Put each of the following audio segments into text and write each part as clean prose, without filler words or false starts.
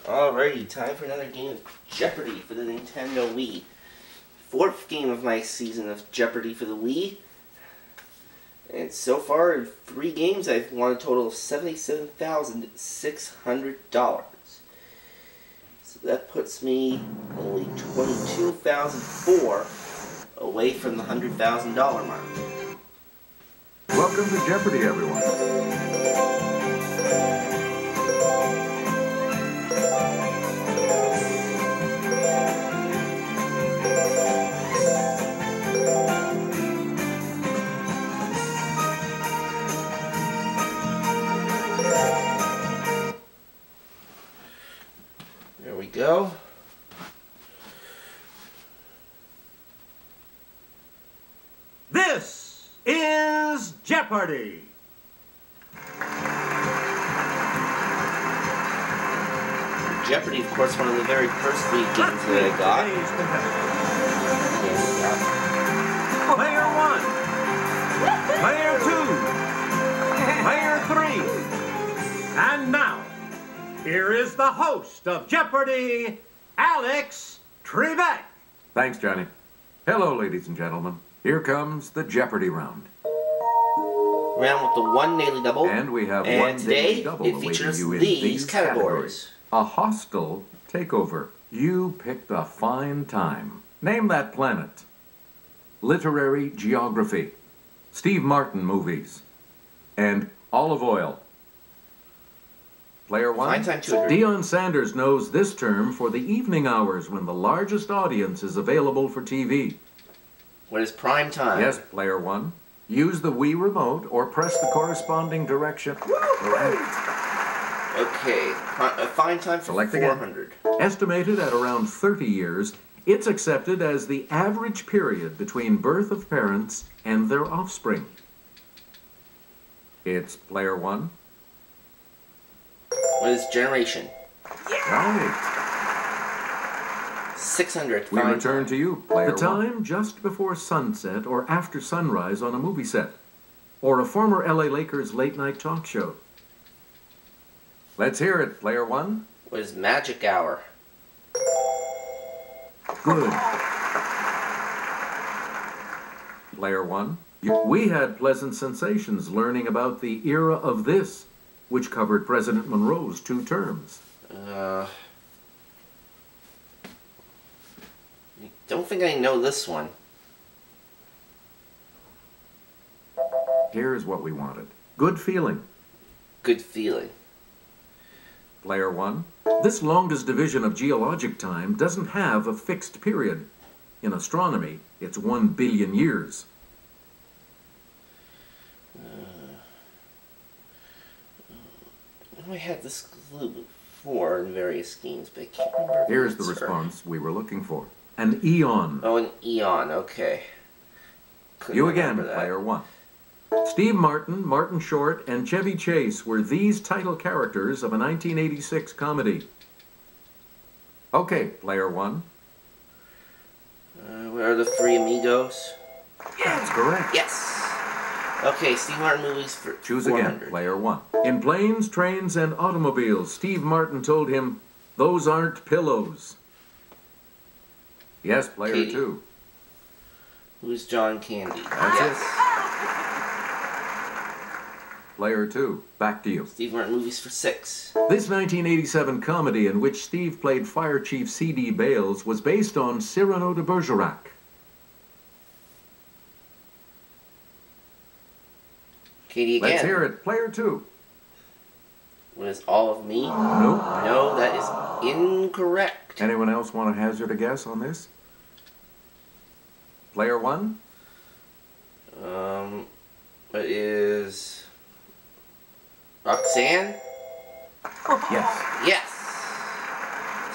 Alrighty, time for another game of Jeopardy for the Nintendo Wii. Fourth game of my season of Jeopardy for the Wii. And so far, in 3 games, I've won a total of $77,600. So that puts me only $22,004 away from the $100,000 mark. Welcome to Jeopardy, everyone. There we go. This is Jeopardy! Jeopardy, of course, one of the very first Wii games that I got. Player 1, Player 2, Player 3, and now, here is the host of Jeopardy, Alex Trebek. Thanks, Johnny. Hello, ladies and gentlemen. Here comes the Jeopardy round. Round with the one daily double. And we have and one today, daily double it features awaiting you in these categories. A hostile takeover. You picked a fine time. Name that planet. Literary geography. Steve Martin movies. And olive oil. Player 1. Fine time, 200. Deion Sanders knows this term for the evening hours when the largest audience is available for TV. What is prime time? Yes, Player 1. Use the Wii remote or press the corresponding direction. Okay, a fine time for Select 400. Again. Estimated at around 30 years, it's accepted as the average period between birth of parents and their offspring. It's Player 1. What is generation? Right. 600. We fine return time. to you, Player 1. The The time just before sunset or after sunrise on a movie set. Or a former LA Lakers late-night talk show. Let's hear it, Player 1. What is magic hour? Good. Player 1. We had pleasant sensations learning about the era of this, which covered President Monroe's 2 terms. I don't think I know this one. Here's what we wanted. Good feeling. Good feeling. Player 1. This longest division of geologic time doesn't have a fixed period. In astronomy, it's 1 billion years. I had this clue before in various games, but I can't remember. Here's the response we were looking for. An eon. Oh, an eon, okay. Couldn't You again, remember that. Player 1. Steve Martin, Martin Short, and Chevy Chase were these title characters of a 1986 comedy. Okay, Player 1. Where are the 3 amigos? That's correct. Yes! Okay, Steve Martin movies for Choose 400. again, Player 1. In planes, trains, and automobiles, Steve Martin told him, "Those aren't pillows." Yes, Player Katie. 2. Who's John Candy? That's yes. Player 2. Back to you. Steve Martin movies for 6. This 1987 comedy in which Steve played Fire Chief C.D. Bales was based on Cyrano de Bergerac. Katie again. Let's hear it. Player 2. What is All of Me? Nope. No, that is incorrect. Anyone else want to hazard a guess on this? Player 1? What is Roxanne? Yes. Yes.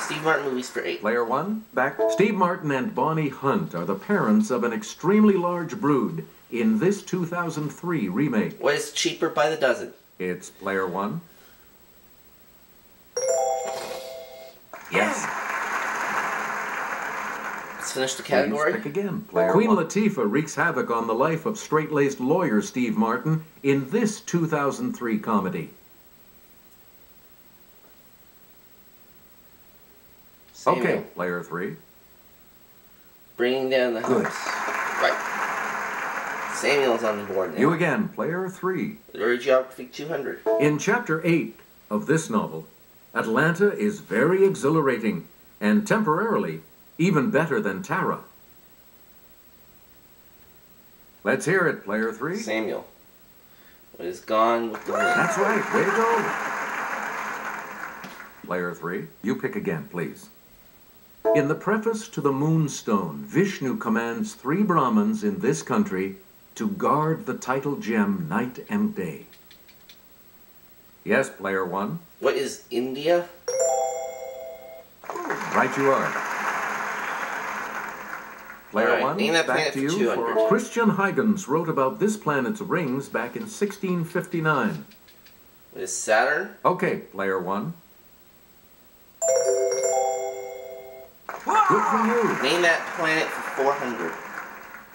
Steve Martin movies for 8. Player 1, back. Steve Martin and Bonnie Hunt are the parents of an extremely large brood in this 2003 remake. What is Cheaper by the Dozen? It's Player 1. Yes. Let's finish the Please category. pick again, player Queen one. Latifah wreaks havoc on the life of straight-laced lawyer Steve Martin in this 2003 comedy. Samuel. Okay, player 3. Bringing down the Good. house. Right. Samuel's on the board now. You again, player 3. Literary Geography 200. In Chapter 8 of this novel, Atlanta is very exhilarating and temporarily even better than Tara. Let's hear it, player 3. Samuel. What is Gone with the Wind? That's right, way to go. Player 3, you pick again, please. In the preface to the Moonstone, Vishnu commands 3 Brahmins in this country to guard the title gem night and day. Yes, player 1. What is India? Right you are. Player All right, 1, name that back planet to for you. 200. Christian Huygens wrote about this planet's rings back in 1659. What is Saturn? Okay, player 1. Good for you. Name that planet for 400.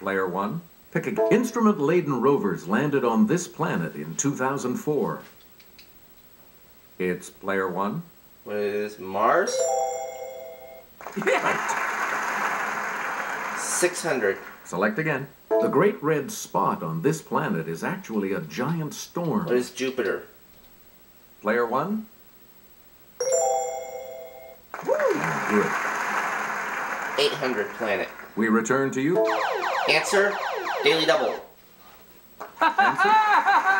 Player 1. Pick a instrument-laden rovers landed on this planet in 2004. It's player 1. What is Mars? Right. 600. Select again. The great red spot on this planet is actually a giant storm. What is Jupiter? Player 1. Good. 800 planet. We return to you. Answer, Daily Double. Answer,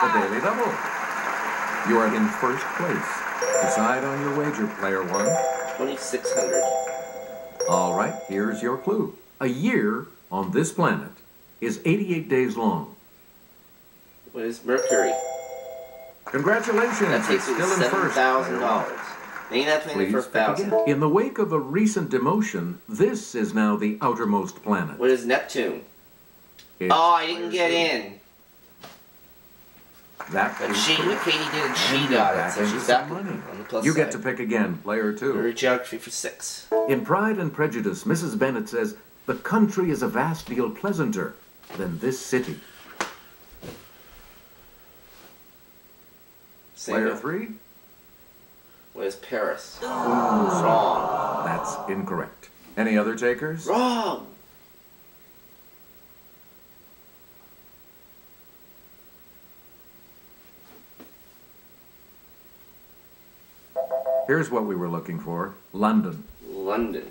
the Daily Double. You are in first place. Decide on your wager, player 1. 2600. All right, here's your clue. A year on this planet is 88 days long. What is Mercury? Congratulations, That it's takes still in first. $7,000. Name that planet for Please pick 1,000. again. In the wake of a recent demotion, this is now the outermost planet. What is Neptune? It's Oh, I didn't player get 2. in. That But is Katie correct. did, and she And got you're it. So back she's into back some money. on the plus You side. get to pick again, player 2. Literary Geography for 6. In Pride and Prejudice, Mrs. Bennet says, the country is a vast deal pleasanter than this city. Player Samuel. 3? What is Paris? Wrong. That's incorrect. Any other takers? Wrong. Here's what we were looking for. London. London.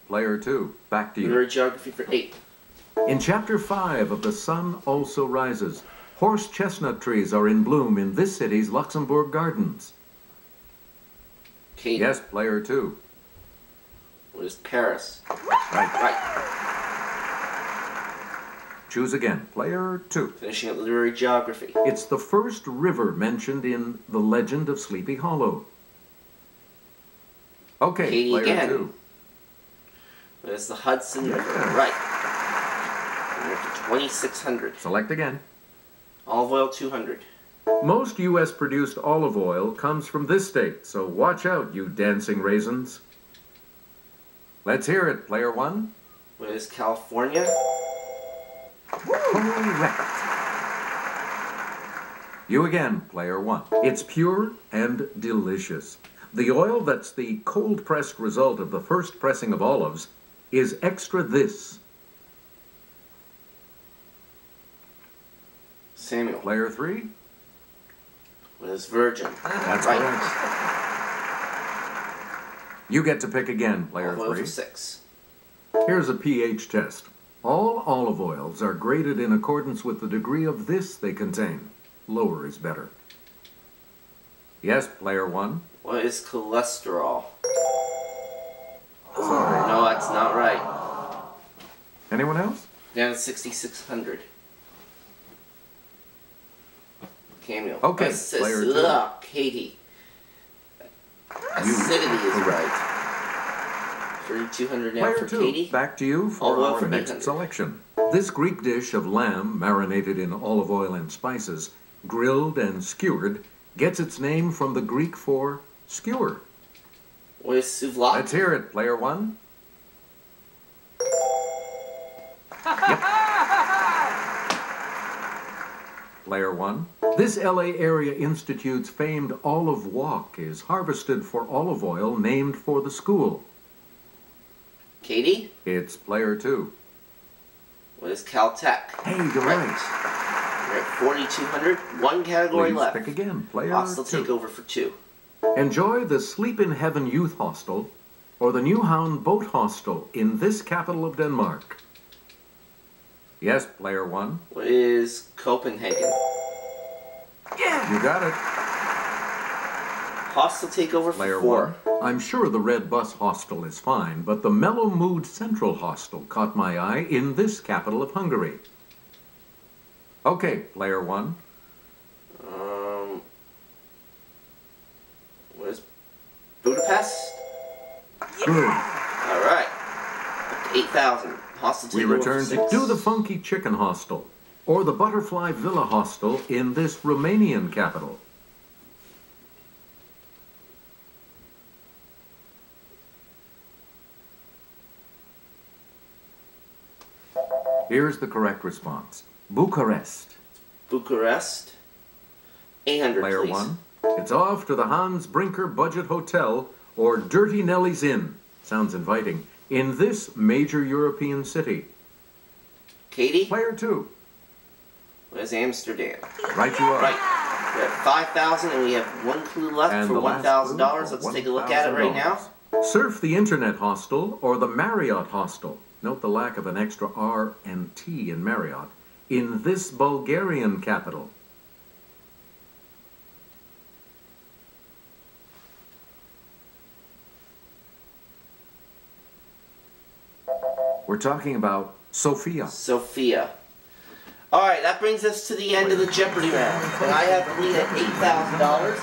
Player 2, back to you. Literary Geography for 8. In Chapter 5 of The Sun Also Rises, horse chestnut trees are in bloom in this city's Luxembourg Gardens. Katie. Yes, player 2. What is Paris? Right. Right. Choose again. Player 2. Finishing up Literary Geography. It's the first river mentioned in The Legend of Sleepy Hollow. Okay, Katie player again. 2. What is the Hudson River? Yeah. Right. And you're up to 2600. Select again. Olive oil 200. Most U.S.-produced olive oil comes from this state, so watch out, you dancing raisins. Let's hear it, player 1. What is California? Correct. You again, player 1. It's pure and delicious. The oil that's the cold-pressed result of the first pressing of olives is extra this. Samuel. Player 3. What is Virgin? That's right. correct. You get to pick again, player Olive oil 3. for 6. Here's a pH test. All olive oils are graded in accordance with the degree of this they contain. Lower is better. Yes, player 1. What is cholesterol? Sorry. No, that's not right. Anyone else? Down to 6600. Samuel. Okay, player 2. Ugh, Katie. Acidity is correct. right. 3200 now Player for 2, Katie. back to you for Olive oil our for next 800. selection. This Greek dish of lamb marinated in olive oil and spices, grilled and skewered, gets its name from the Greek for skewer. What is souvlaki? Let's hear it, player 1. Player 1. This LA Area Institute's famed olive walk is harvested for olive oil named for the school. Katie? It's Player 2. What is Caltech? Hey, you're right. We're at 4,200. One category Please left. pick again. Player Hostile 2. takeover for 2. Enjoy the Sleep in Heaven Youth Hostel or the Newhound Boat Hostel in this capital of Denmark. Yes, Player 1. What is Copenhagen? Yeah! You got it. Hostile takeover for Player 4. 1. I'm sure the Red Bus Hostel is fine, but the Mellow Mood Central Hostel caught my eye in this capital of Hungary. Okay, Player 1. What is Budapest? Good. All right. Up to 8,000. Hostile takeover We return for to 6. Do the Funky Chicken Hostel or the Butterfly Villa Hostel in this Romanian capital. Here's the correct response. Bucharest. Bucharest. 800, Player please. 1. It's off to the Hans Brinker Budget Hotel or Dirty Nellie's Inn. Sounds inviting. In this major European city. Katie? Player 2. What is Amsterdam? Right you are. Right. We're at 5,000 and we have one clue left And for the last $1,000. clue Let's for take a look at it right now. $1,000. Surf the Internet Hostel or the Marriott Hostel. Note the lack of an extra R and T in Marriott. In this Bulgarian capital. We're talking about Sofia. Sophia. Alright, that brings us to the end of the Jeopardy round. And I have the lead at $8,000.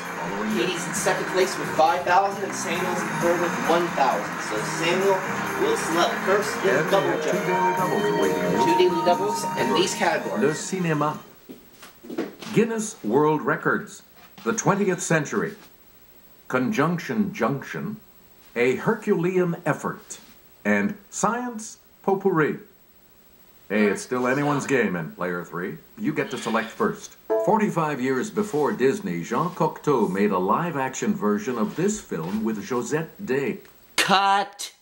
Katie's in second place with $5,000 and Samuel's in third with $1,000. So Samuel will select first in And double two Jeopardy. daily doubles awaiting you. 2 daily doubles and these Le categories. Cinéma. Guinness World Records. The 20th Century. Conjunction Junction. A Herculean Effort. And Science Potpourri. Hey, it's still anyone's game in Player 3. You get to select first. 45 years before Disney, Jean Cocteau made a live-action version of this film with Josette Day. Cut!